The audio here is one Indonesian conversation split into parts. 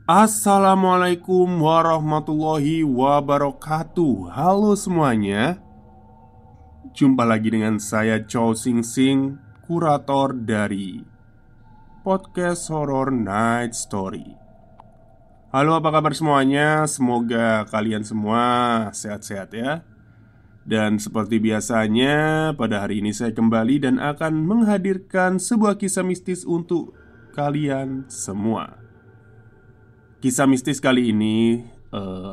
Assalamualaikum warahmatullahi wabarakatuh. Halo semuanya. Jumpa lagi dengan saya Chow Sing Sing, kurator dari podcast Horror Night Story. Halo, apa kabar semuanya? Semoga kalian semua sehat-sehat ya. Dan seperti biasanya, pada hari ini saya kembali dan akan menghadirkan sebuah kisah mistis untuk kalian semua. Kisah mistis kali ini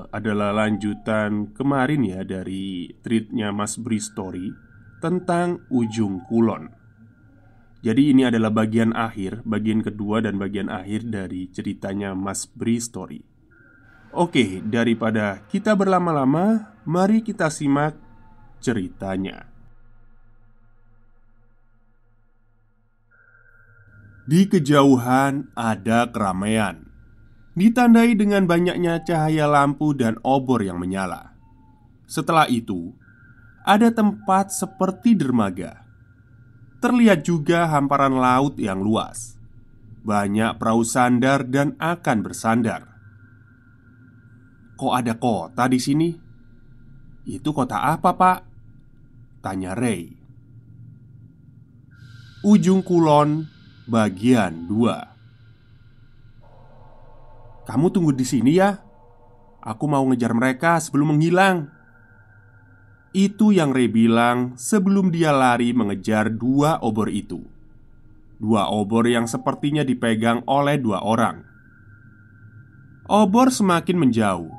adalah lanjutan kemarin ya dari tweetnya Mas Bri Story tentang Ujung Kulon. Jadi ini adalah bagian akhir, bagian kedua dan bagian akhir dari ceritanya Mas Bri Story. Oke, daripada kita berlama-lama, mari kita simak ceritanya. Di kejauhan ada keramaian, ditandai dengan banyaknya cahaya lampu dan obor yang menyala. Setelah itu, ada tempat seperti dermaga. Terlihat juga hamparan laut yang luas. Banyak perahu sandar dan akan bersandar. "Kok ada kota di sini?" "Itu kota apa, Pak?" tanya Ray. Ujung Kulon bagian 2. "Kamu tunggu di sini ya. Aku mau ngejar mereka sebelum menghilang." Itu yang Ray bilang sebelum dia lari mengejar dua obor itu. Dua obor yang sepertinya dipegang oleh dua orang. Obor semakin menjauh.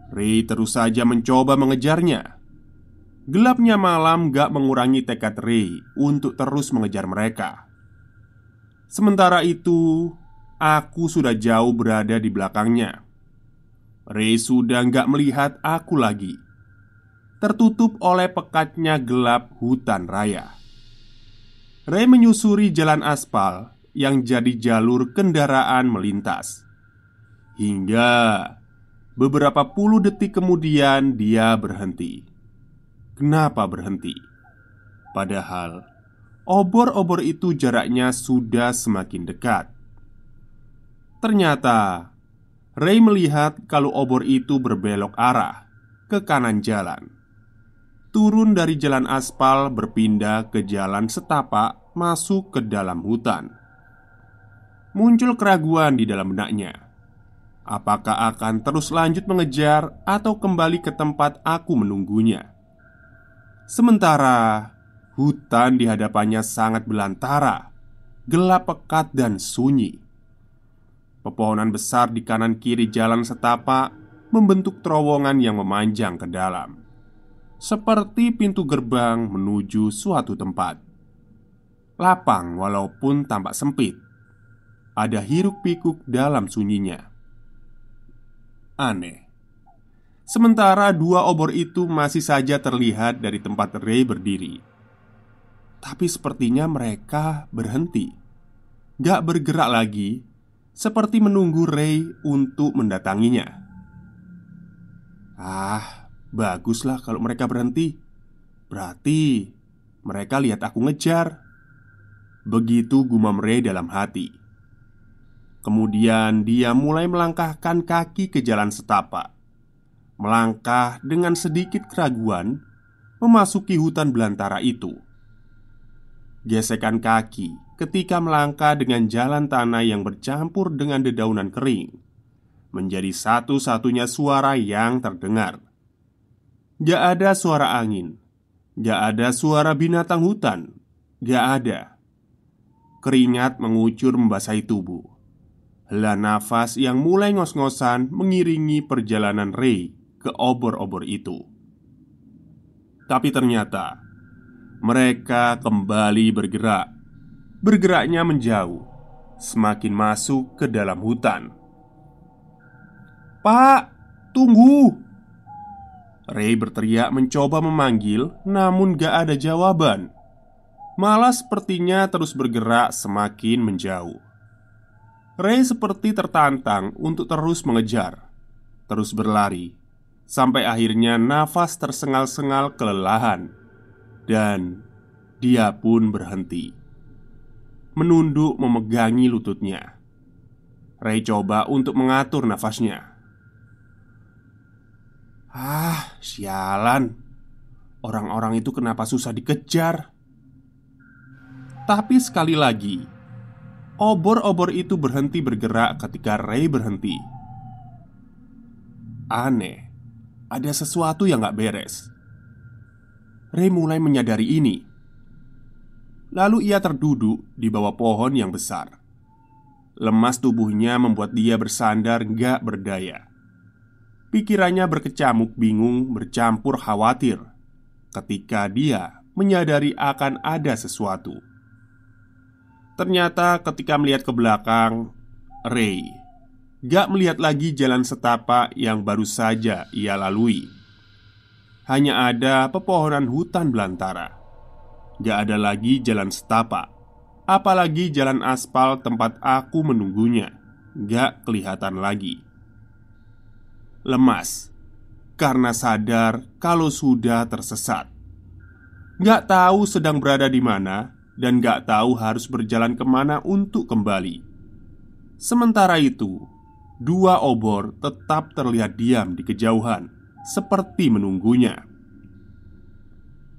Ray terus saja mencoba mengejarnya. Gelapnya malam gak mengurangi tekad Ray untuk terus mengejar mereka. Sementara itu, aku sudah jauh berada di belakangnya. Ray sudah gak melihat aku lagi, tertutup oleh pekatnya gelap hutan raya. Ray menyusuri jalan aspal yang jadi jalur kendaraan melintas. Hingga beberapa puluh detik kemudian dia berhenti. Kenapa berhenti? Padahal obor-obor itu jaraknya sudah semakin dekat. Ternyata Ray melihat kalau obor itu berbelok arah ke kanan jalan. Turun dari jalan aspal berpindah ke jalan setapak masuk ke dalam hutan. Muncul keraguan di dalam benaknya. Apakah akan terus lanjut mengejar atau kembali ke tempat aku menunggunya? Sementara hutan di hadapannya sangat belantara, gelap pekat dan sunyi. Pepohonan besar di kanan kiri jalan setapak membentuk terowongan yang memanjang ke dalam, seperti pintu gerbang menuju suatu tempat. Lapang walaupun tampak sempit. Ada hiruk-pikuk dalam sunyinya. Aneh. Sementara dua obor itu masih saja terlihat dari tempat Ray berdiri. Tapi sepertinya mereka berhenti, gak bergerak lagi, seperti menunggu Ray untuk mendatanginya. Baguslah kalau mereka berhenti. Berarti mereka lihat aku ngejar. Begitu gumam Ray dalam hati. Kemudian dia mulai melangkahkan kaki ke jalan setapak. Melangkah dengan sedikit keraguan memasuki hutan belantara itu. Gesekan kaki ketika melangkah dengan jalan tanah yang bercampur dengan dedaunan kering menjadi satu-satunya suara yang terdengar. Gak ada suara angin, gak ada suara binatang hutan, gak ada. Keringat mengucur membasahi tubuh. Hela nafas yang mulai ngos-ngosan mengiringi perjalanan Ray ke obor-obor itu. Tapi ternyata mereka kembali bergerak. Bergeraknya menjauh, semakin masuk ke dalam hutan. "Pak, tunggu!" Ray berteriak mencoba memanggil, namun gak ada jawaban. Malah sepertinya terus bergerak semakin menjauh. Ray seperti tertantang untuk terus mengejar, terus berlari, sampai akhirnya nafas tersengal-sengal kelelahan. Dan dia pun berhenti, menunduk memegangi lututnya. Ray coba untuk mengatur nafasnya. Sialan. Orang-orang itu kenapa susah dikejar? Tapi sekali lagi, obor-obor itu berhenti bergerak ketika Ray berhenti. Aneh, ada sesuatu yang gak beres. Ray mulai menyadari ini. Lalu ia terduduk di bawah pohon yang besar. Lemas tubuhnya membuat dia bersandar gak berdaya. Pikirannya berkecamuk bingung bercampur khawatir ketika dia menyadari akan ada sesuatu. Ternyata ketika melihat ke belakang, Ray gak melihat lagi jalan setapak yang baru saja ia lalui. Hanya ada pepohonan hutan belantara. Gak ada lagi jalan setapak, apalagi jalan aspal tempat aku menunggunya. Gak kelihatan lagi. Lemas karena sadar kalau sudah tersesat. Gak tahu sedang berada di mana dan gak tahu harus berjalan kemana untuk kembali. Sementara itu, dua obor tetap terlihat diam di kejauhan, seperti menunggunya.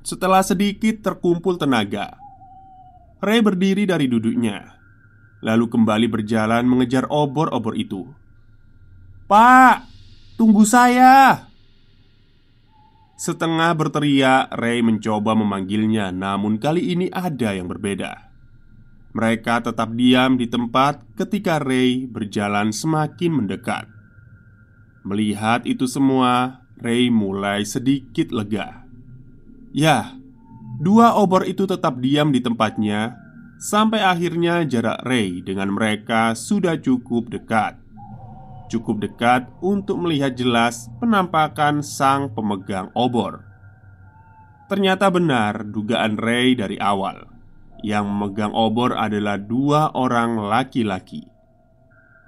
Setelah sedikit terkumpul tenaga, Ray berdiri dari duduknya, lalu kembali berjalan mengejar obor-obor itu. "Pak, tunggu saya!" Setengah berteriak, Ray mencoba memanggilnya, namun kali ini ada yang berbeda. Mereka tetap diam di tempat ketika Ray berjalan semakin mendekat. Melihat itu semua, Ray mulai sedikit lega. Ya, dua obor itu tetap diam di tempatnya sampai akhirnya jarak Ray dengan mereka sudah cukup dekat. Cukup dekat untuk melihat jelas penampakan sang pemegang obor. Ternyata benar dugaan Ray dari awal. Yang memegang obor adalah dua orang laki-laki.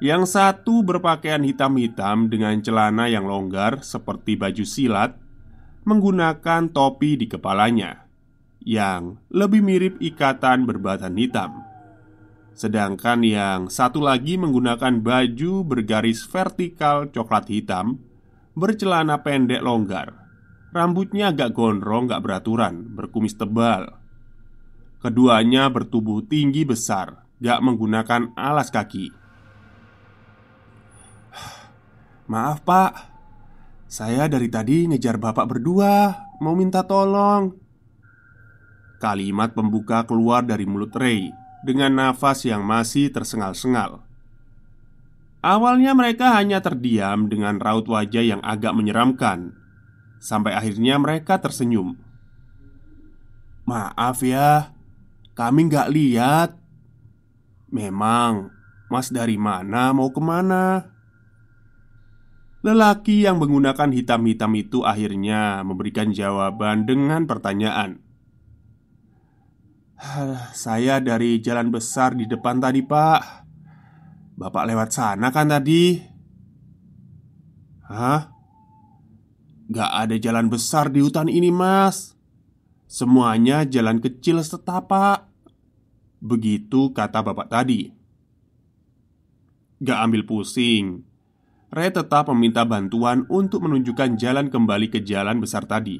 Yang satu berpakaian hitam-hitam dengan celana yang longgar seperti baju silat, menggunakan topi di kepalanya yang lebih mirip ikatan berbatan hitam. Sedangkan yang satu lagi menggunakan baju bergaris vertikal coklat hitam, bercelana pendek longgar. Rambutnya agak gondrong, gak beraturan, berkumis tebal. Keduanya bertubuh tinggi besar, gak menggunakan alas kaki. "Maaf pak, saya dari tadi ngejar bapak berdua, mau minta tolong." Kalimat pembuka keluar dari mulut Ray dengan nafas yang masih tersengal-sengal. Awalnya mereka hanya terdiam dengan raut wajah yang agak menyeramkan. Sampai akhirnya mereka tersenyum. "Maaf ya, kami nggak lihat. Memang, mas dari mana mau kemana?" Lelaki yang menggunakan hitam-hitam itu akhirnya memberikan jawaban dengan pertanyaan. "Saya dari jalan besar di depan tadi pak. Bapak lewat sana kan tadi?" "Hah? Gak ada jalan besar di hutan ini mas. Semuanya jalan kecil setapak." Begitu kata bapak tadi. Gak ambil pusing, Ray tetap meminta bantuan untuk menunjukkan jalan kembali ke jalan besar tadi.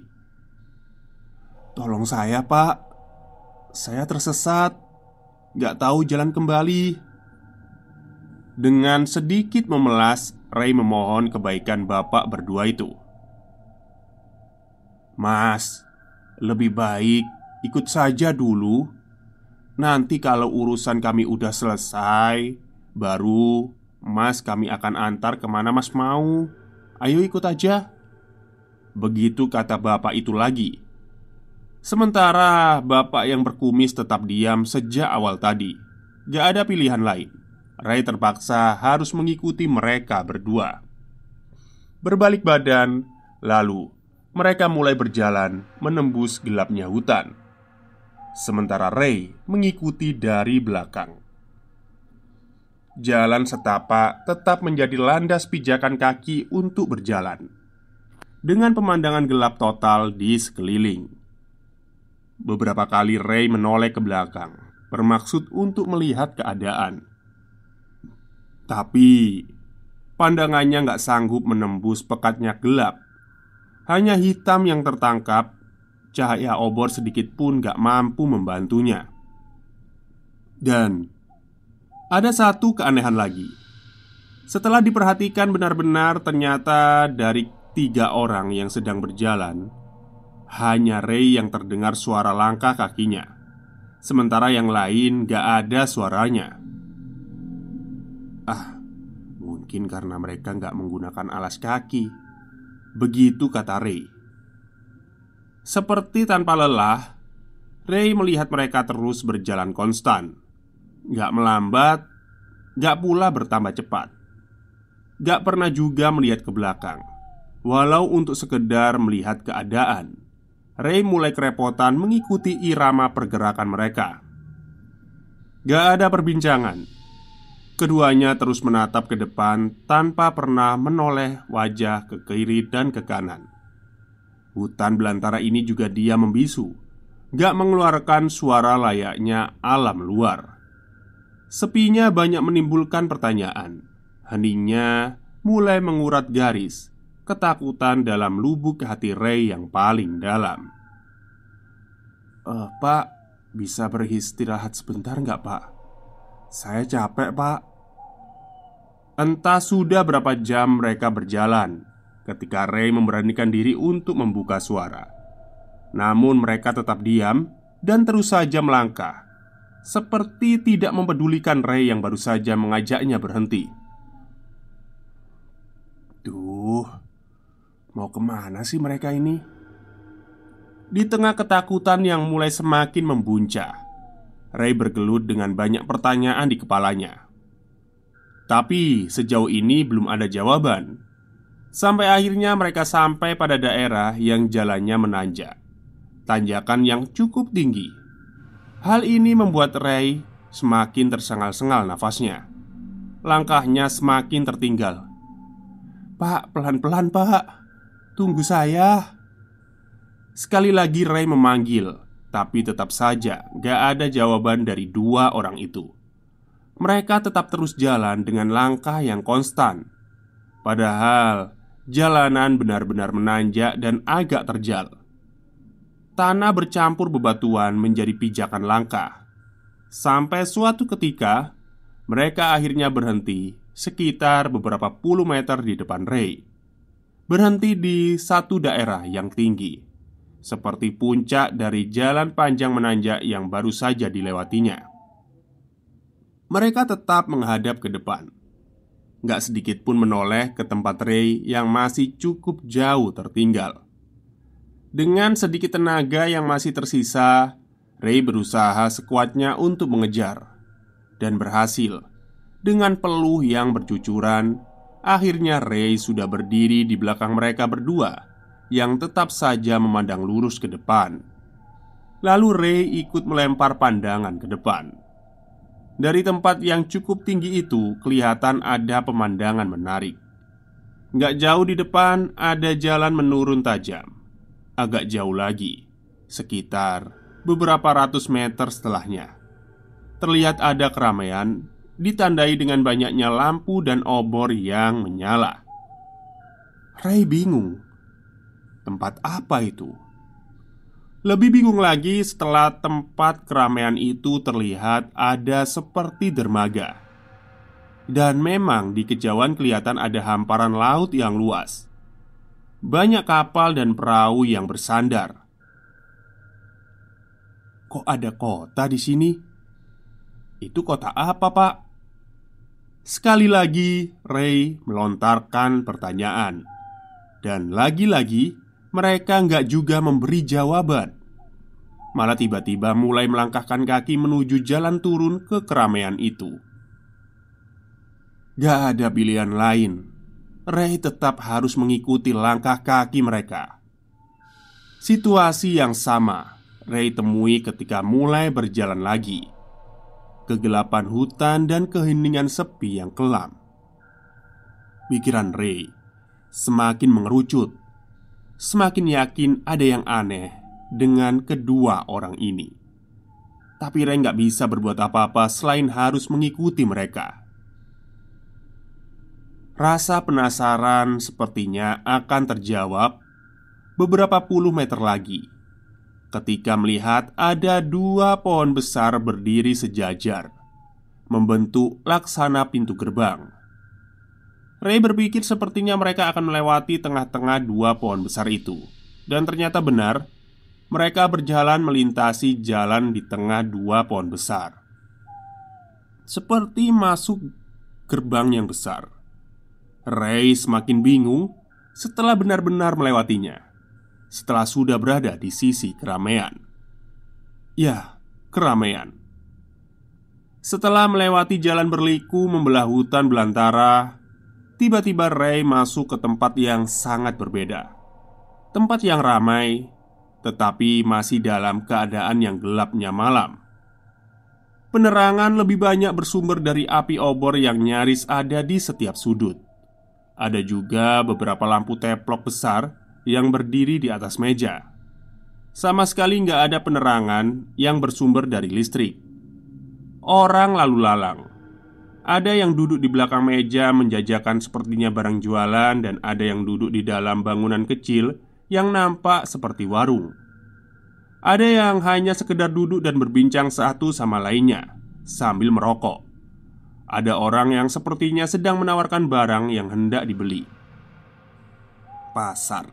"Tolong saya pak, saya tersesat, gak tahu jalan kembali." Dengan sedikit memelas, Ray memohon kebaikan bapak berdua itu. "Mas, lebih baik ikut saja dulu. Nanti kalau urusan kami udah selesai, baru mas kami akan antar kemana mas mau. Ayo ikut aja." Begitu kata bapak itu lagi. Sementara bapak yang berkumis tetap diam sejak awal tadi. Gak ada pilihan lain. Ray terpaksa harus mengikuti mereka berdua. Berbalik badan, lalu mereka mulai berjalan menembus gelapnya hutan. Sementara Ray mengikuti dari belakang. Jalan setapak tetap menjadi landas pijakan kaki untuk berjalan, dengan pemandangan gelap total di sekeliling. Beberapa kali Ray menoleh ke belakang, bermaksud untuk melihat keadaan. Tapi pandangannya nggak sanggup menembus pekatnya gelap. Hanya hitam yang tertangkap. Cahaya obor sedikit pun gak mampu membantunya. Dan ada satu keanehan lagi. Setelah diperhatikan benar-benar, ternyata dari 3 orang yang sedang berjalan, hanya Ray yang terdengar suara langkah kakinya, sementara yang lain gak ada suaranya. Mungkin karena mereka gak menggunakan alas kaki, begitu kata Ray. Seperti tanpa lelah, Ray melihat mereka terus berjalan konstan. Gak melambat, gak pula bertambah cepat. Gak pernah juga melihat ke belakang. Walau untuk sekedar melihat keadaan, Ray mulai kerepotan mengikuti irama pergerakan mereka. Gak ada perbincangan. Keduanya terus menatap ke depan tanpa pernah menoleh wajah ke kiri dan ke kanan. Hutan belantara ini juga diam membisu, gak mengeluarkan suara layaknya alam luar. Sepinya banyak menimbulkan pertanyaan. Heningnya mulai mengurat garis ketakutan dalam lubuk hati Ray yang paling dalam. Pak, bisa beristirahat sebentar nggak, Pak? Saya capek, Pak." Entah sudah berapa jam mereka berjalan ketika Ray memberanikan diri untuk membuka suara. Namun mereka tetap diam dan terus saja melangkah, seperti tidak mempedulikan Ray yang baru saja mengajaknya berhenti. Duh, mau kemana sih mereka ini? Di tengah ketakutan yang mulai semakin membuncah, Ray bergelut dengan banyak pertanyaan di kepalanya. Tapi sejauh ini belum ada jawaban. Sampai akhirnya mereka sampai pada daerah yang jalannya menanjak, tanjakan yang cukup tinggi. Hal ini membuat Ray semakin tersengal-sengal nafasnya. Langkahnya semakin tertinggal. "Pak, pelan-pelan, Pak. Tunggu saya." Sekali lagi Ray memanggil, tapi tetap saja gak ada jawaban dari 2 orang itu. Mereka tetap terus jalan dengan langkah yang konstan. Padahal jalanan benar-benar menanjak dan agak terjal. Tanah bercampur bebatuan menjadi pijakan langkah. Sampai suatu ketika mereka akhirnya berhenti sekitar beberapa puluh meter di depan Ray. Berhenti di satu daerah yang tinggi, seperti puncak dari jalan panjang menanjak yang baru saja dilewatinya. Mereka tetap menghadap ke depan. Gak sedikit pun menoleh ke tempat Ray yang masih cukup jauh tertinggal. Dengan sedikit tenaga yang masih tersisa, Ray berusaha sekuatnya untuk mengejar. Dan berhasil. Dengan peluh yang bercucuran, akhirnya Ray sudah berdiri di belakang mereka berdua yang tetap saja memandang lurus ke depan. Lalu Ray ikut melempar pandangan ke depan. Dari tempat yang cukup tinggi itu kelihatan ada pemandangan menarik. Gak jauh di depan ada jalan menurun tajam. Agak jauh lagi, sekitar beberapa ratus meter setelahnya, terlihat ada keramaian ditandai dengan banyaknya lampu dan obor yang menyala. Ray bingung, tempat apa itu? Lebih bingung lagi setelah tempat keramaian itu terlihat ada seperti dermaga. Dan memang di kejauhan kelihatan ada hamparan laut yang luas. Banyak kapal dan perahu yang bersandar. Kok ada kota di sini? Itu kota apa, Pak? Sekali lagi Ray melontarkan pertanyaan. Dan lagi-lagi mereka nggak juga memberi jawaban. Malah tiba-tiba mulai melangkahkan kaki menuju jalan turun ke keramaian itu. Gak ada pilihan lain. Ray tetap harus mengikuti langkah kaki mereka. Situasi yang sama Ray temui ketika mulai berjalan lagi. Kegelapan hutan dan keheningan sepi yang kelam. Pikiran Ray semakin mengerucut. Semakin yakin ada yang aneh dengan kedua orang ini. Tapi Ray nggak bisa berbuat apa-apa selain harus mengikuti mereka. Rasa penasaran sepertinya akan terjawab beberapa puluh meter lagi ketika melihat ada dua pohon besar berdiri sejajar, membentuk laksana pintu gerbang. Ray berpikir sepertinya mereka akan melewati tengah-tengah dua pohon besar itu. Dan ternyata benar, mereka berjalan melintasi jalan di tengah dua pohon besar, seperti masuk gerbang yang besar. Ray semakin bingung setelah benar-benar melewatinya. Setelah sudah berada di sisi keramaian. Ya, keramaian. Setelah melewati jalan berliku membelah hutan belantara, tiba-tiba Ray masuk ke tempat yang sangat berbeda. Tempat yang ramai, tetapi masih dalam keadaan yang gelapnya malam. Penerangan lebih banyak bersumber dari api obor yang nyaris ada di setiap sudut. Ada juga beberapa lampu teplok besar yang berdiri di atas meja. Sama sekali nggak ada penerangan yang bersumber dari listrik. Orang lalu lalang. Ada yang duduk di belakang meja menjajakan sepertinya barang jualan, dan ada yang duduk di dalam bangunan kecil yang nampak seperti warung. Ada yang hanya sekedar duduk dan berbincang satu sama lainnya sambil merokok. Ada orang yang sepertinya sedang menawarkan barang yang hendak dibeli. Pasar.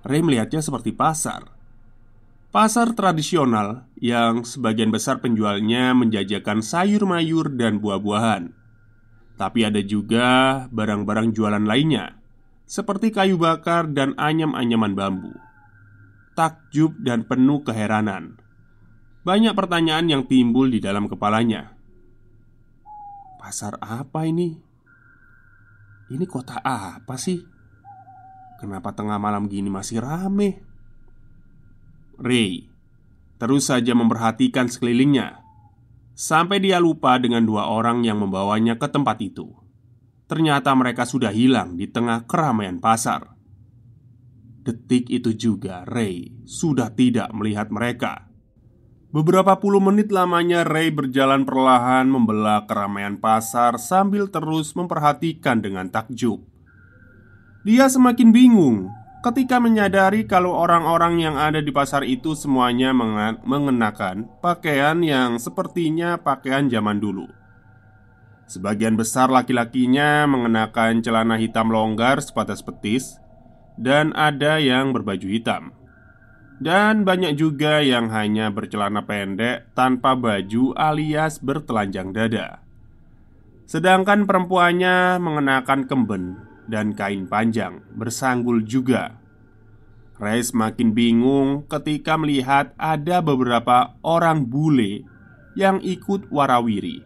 Ray melihatnya seperti pasar. Pasar tradisional yang sebagian besar penjualnya menjajakan sayur mayur dan buah-buahan. Tapi ada juga barang-barang jualan lainnya, seperti kayu bakar dan anyam-anyaman bambu. Takjub dan penuh keheranan. Banyak pertanyaan yang timbul di dalam kepalanya. Pasar apa ini? Ini kota apa sih? Kenapa tengah malam gini masih rame? Ray terus saja memperhatikan sekelilingnya sampai dia lupa dengan dua orang yang membawanya ke tempat itu. Ternyata mereka sudah hilang di tengah keramaian pasar. Detik itu juga Ray sudah tidak melihat mereka. Beberapa puluh menit lamanya Ray berjalan perlahan membelah keramaian pasar sambil terus memperhatikan dengan takjub. Dia semakin bingung ketika menyadari kalau orang-orang yang ada di pasar itu semuanya mengenakan pakaian yang sepertinya pakaian zaman dulu. Sebagian besar laki-lakinya mengenakan celana hitam longgar sebatas betis, dan ada yang berbaju hitam. Dan banyak juga yang hanya bercelana pendek tanpa baju alias bertelanjang dada. Sedangkan perempuannya mengenakan kemben dan kain panjang bersanggul juga. Ray semakin bingung ketika melihat ada beberapa orang bule yang ikut warawiri.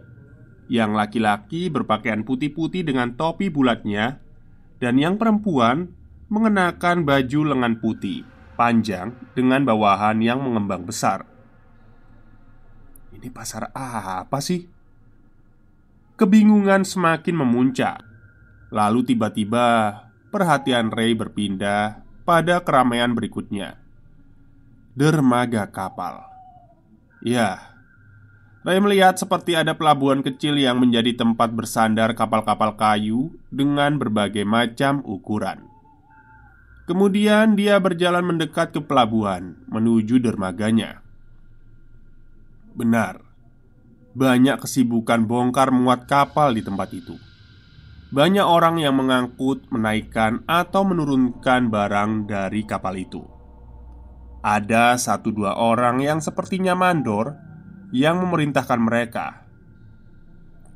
Yang laki-laki berpakaian putih-putih dengan topi bulatnya, dan yang perempuan mengenakan baju lengan putih panjang dengan bawahan yang mengembang besar. Ini pasar apa sih? Kebingungan semakin memuncak. Lalu tiba-tiba perhatian Ray berpindah pada keramaian berikutnya. Dermaga kapal. Ya, Ray melihat seperti ada pelabuhan kecil yang menjadi tempat bersandar kapal-kapal kayu dengan berbagai macam ukuran. Kemudian dia berjalan mendekat ke pelabuhan menuju dermaganya. Benar, banyak kesibukan bongkar muat kapal di tempat itu. Banyak orang yang mengangkut, menaikkan, atau menurunkan barang dari kapal itu. Ada satu dua orang yang sepertinya mandor yang memerintahkan mereka.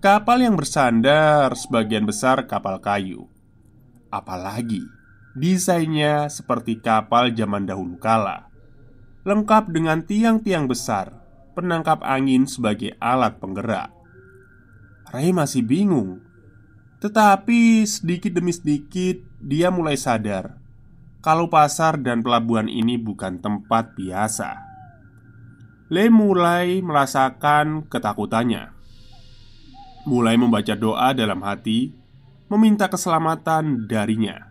Kapal yang bersandar sebagian besar kapal kayu. Apalagi desainnya seperti kapal zaman dahulu kala, lengkap dengan tiang-tiang besar penangkap angin sebagai alat penggerak. Ray masih bingung. Tetapi sedikit demi sedikit dia mulai sadar kalau pasar dan pelabuhan ini bukan tempat biasa. Ray mulai merasakan ketakutannya. Mulai membaca doa dalam hati, meminta keselamatan darinya.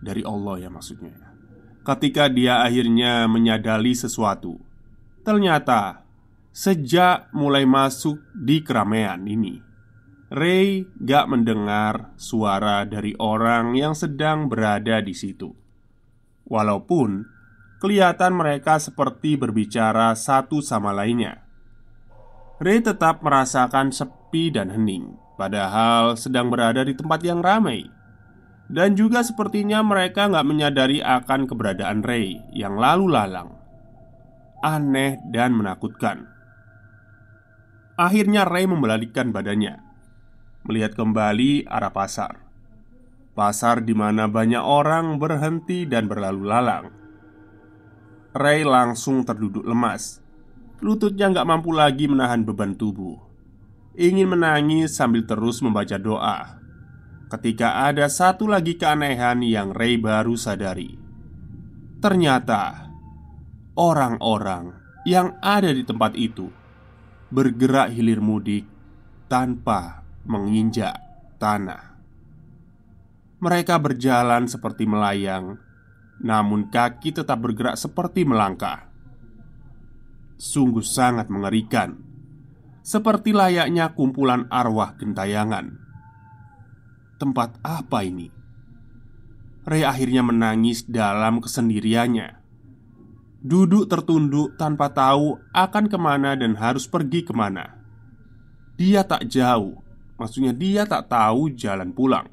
Dari Allah ya maksudnya. Ketika dia akhirnya menyadari sesuatu, ternyata sejak mulai masuk di keramaian ini, Ray gak mendengar suara dari orang yang sedang berada di situ. Walaupun kelihatan mereka seperti berbicara satu sama lainnya, Ray tetap merasakan sepi dan hening, padahal sedang berada di tempat yang ramai. Dan juga sepertinya mereka gak menyadari akan keberadaan Ray yang lalu lalang. Aneh dan menakutkan. Akhirnya Ray membalikkan badannya, melihat kembali arah pasar. Pasar di mana banyak orang berhenti dan berlalu lalang. Ray langsung terduduk lemas. Lututnya gak mampu lagi menahan beban tubuh. Ingin menangis sambil terus membaca doa, ketika ada satu lagi keanehan yang Ray baru sadari. Ternyata orang-orang yang ada di tempat itu bergerak hilir mudik tanpa menginjak tanah. Mereka berjalan seperti melayang, namun kaki tetap bergerak seperti melangkah. Sungguh sangat mengerikan, seperti layaknya kumpulan arwah gentayangan. Tempat apa ini? Ray akhirnya menangis dalam kesendiriannya. Duduk tertunduk tanpa tahu akan kemana dan harus pergi kemana. Dia tak jauh, maksudnya dia tak tahu jalan pulang.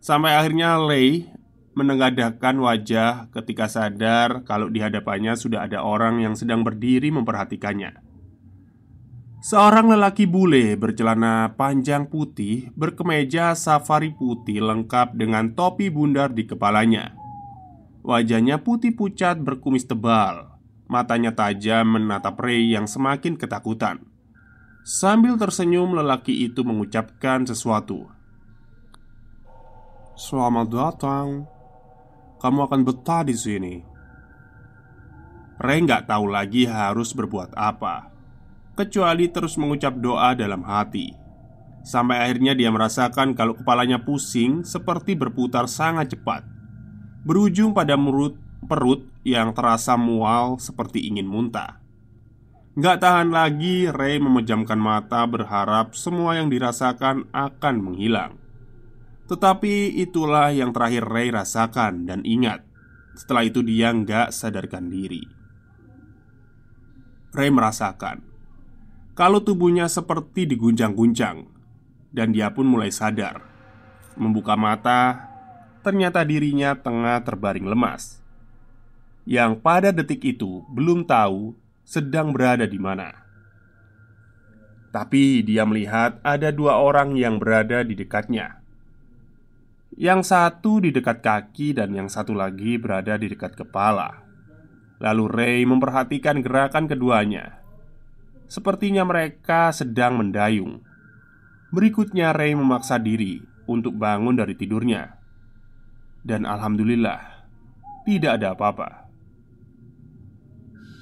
Sampai akhirnya Ray menengadahkan wajah ketika sadar kalau di hadapannya sudah ada orang yang sedang berdiri memperhatikannya. Seorang lelaki bule bercelana panjang putih, berkemeja safari putih lengkap dengan topi bundar di kepalanya. Wajahnya putih pucat berkumis tebal. Matanya tajam menatap Ray yang semakin ketakutan. Sambil tersenyum, lelaki itu mengucapkan sesuatu. "Selamat datang. Kamu akan betah di sini." Ray nggak tahu lagi harus berbuat apa, kecuali terus mengucap doa dalam hati. Sampai akhirnya dia merasakan kalau kepalanya pusing seperti berputar sangat cepat, berujung pada perut yang terasa mual seperti ingin muntah. Nggak tahan lagi, Ray memejamkan mata berharap semua yang dirasakan akan menghilang. Tetapi itulah yang terakhir Ray rasakan dan ingat. Setelah itu dia nggak sadarkan diri. Ray merasakan kalau tubuhnya seperti diguncang-guncang, dan dia pun mulai sadar. Membuka mata, ternyata dirinya tengah terbaring lemas, yang pada detik itu belum tahu sedang berada di mana. Tapi dia melihat ada dua orang yang berada di dekatnya. Yang satu di dekat kaki dan yang satu lagi berada di dekat kepala. Lalu Ray memperhatikan gerakan keduanya. Sepertinya mereka sedang mendayung. Berikutnya Ray memaksa diri untuk bangun dari tidurnya. Dan alhamdulillah, tidak ada apa-apa.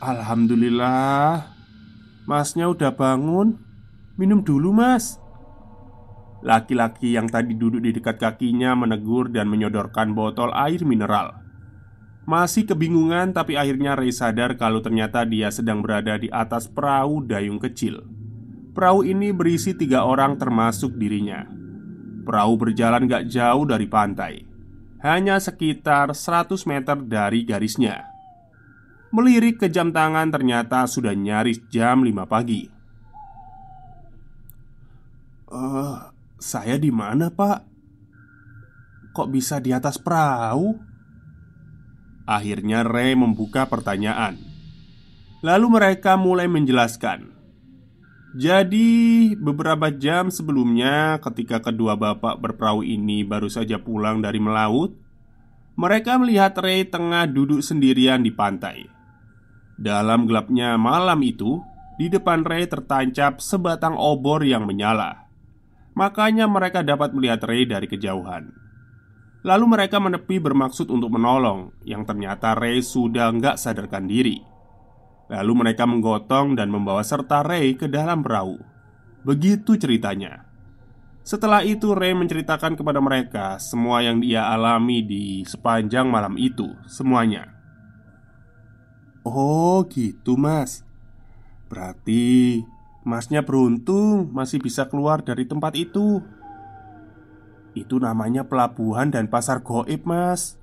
"Alhamdulillah, masnya udah bangun. Minum dulu, mas." Laki-laki yang tadi duduk di dekat kakinya menegur dan menyodorkan botol air mineral. Masih kebingungan, tapi akhirnya Ray sadar kalau ternyata dia sedang berada di atas perahu dayung kecil. Perahu ini berisi 3 orang termasuk dirinya. Perahu berjalan gak jauh dari pantai, hanya sekitar 100 meter dari garisnya. Melirik ke jam tangan, ternyata sudah nyaris jam 5 pagi. Saya di mana, Pak? Kok bisa di atas perahu?" Akhirnya Ray membuka pertanyaan. Lalu mereka mulai menjelaskan. Jadi beberapa jam sebelumnya, ketika kedua bapak berperahu ini baru saja pulang dari melaut, mereka melihat Ray tengah duduk sendirian di pantai. Dalam gelapnya malam itu, di depan Ray tertancap sebatang obor yang menyala. Makanya mereka dapat melihat Ray dari kejauhan. Lalu mereka menepi bermaksud untuk menolong, yang ternyata Ray sudah nggak sadarkan diri. Lalu mereka menggotong dan membawa serta Ray ke dalam perahu. Begitu ceritanya. Setelah itu Ray menceritakan kepada mereka semua yang dia alami di sepanjang malam itu, semuanya. "Oh gitu, mas. Berarti Masnya beruntung masih bisa keluar dari tempat itu. Itu namanya pelabuhan dan pasar goib, Mas.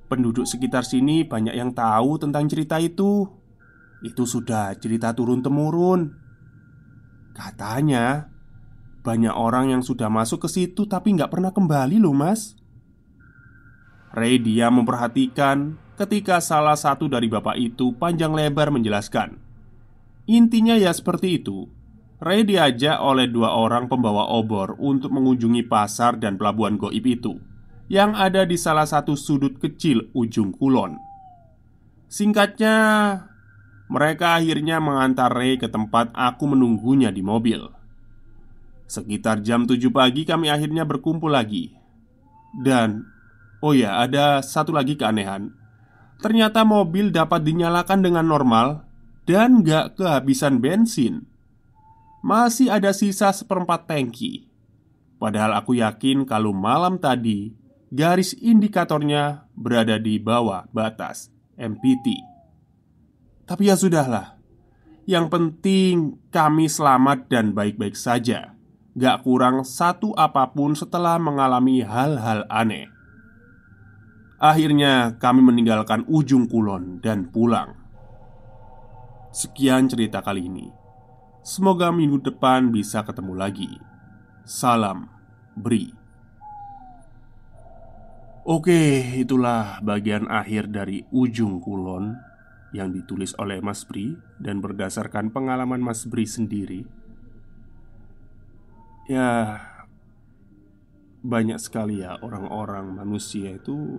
Penduduk sekitar sini banyak yang tahu tentang cerita itu. Itu sudah cerita turun-temurun. Katanya banyak orang yang sudah masuk ke situ tapi nggak pernah kembali loh, Mas. Ray diam memperhatikan ketika salah satu dari bapak itu panjang lebar menjelaskan. Intinya ya seperti itu. Ray diajak oleh dua orang pembawa obor untuk mengunjungi pasar dan pelabuhan goib itu yang ada di salah satu sudut kecil ujung kulon. Singkatnya, mereka akhirnya mengantar Ray ke tempat aku menunggunya di mobil. Sekitar jam 7 pagi kami akhirnya berkumpul lagi. Dan, oh ya, ada satu lagi keanehan. Ternyata mobil dapat dinyalakan dengan normal dan gak kehabisan bensin. Masih ada sisa seperempat tangki. Padahal aku yakin kalau malam tadi garis indikatornya berada di bawah batas MPT. Tapi ya sudahlah. Yang penting kami selamat dan baik-baik saja. Gak kurang satu apapun setelah mengalami hal-hal aneh. Akhirnya kami meninggalkan ujung kulon dan pulang. Sekian cerita kali ini. Semoga minggu depan bisa ketemu lagi. Salam Bri. Oke, itulah bagian akhir dari Ujung Kulon yang ditulis oleh Mas Bri dan berdasarkan pengalaman Mas Bri sendiri. Ya, banyak sekali ya orang-orang manusia itu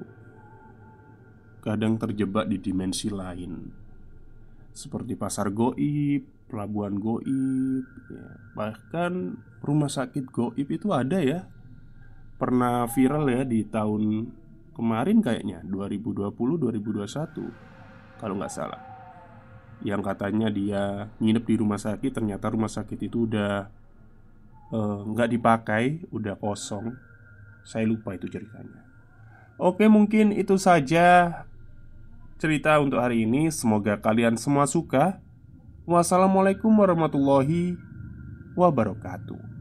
kadang terjebak di dimensi lain, seperti pasar goib, pelabuhan goib ya. Bahkan rumah sakit goib itu ada ya. Pernah viral ya di tahun kemarin kayaknya 2020-2021 kalau nggak salah. Yang katanya dia nginep di rumah sakit, ternyata rumah sakit itu udah nggak dipakai, udah kosong. Saya lupa itu ceritanya. Oke, mungkin itu saja cerita untuk hari ini. Semoga kalian semua suka. Wassalamualaikum warahmatullahi wabarakatuh.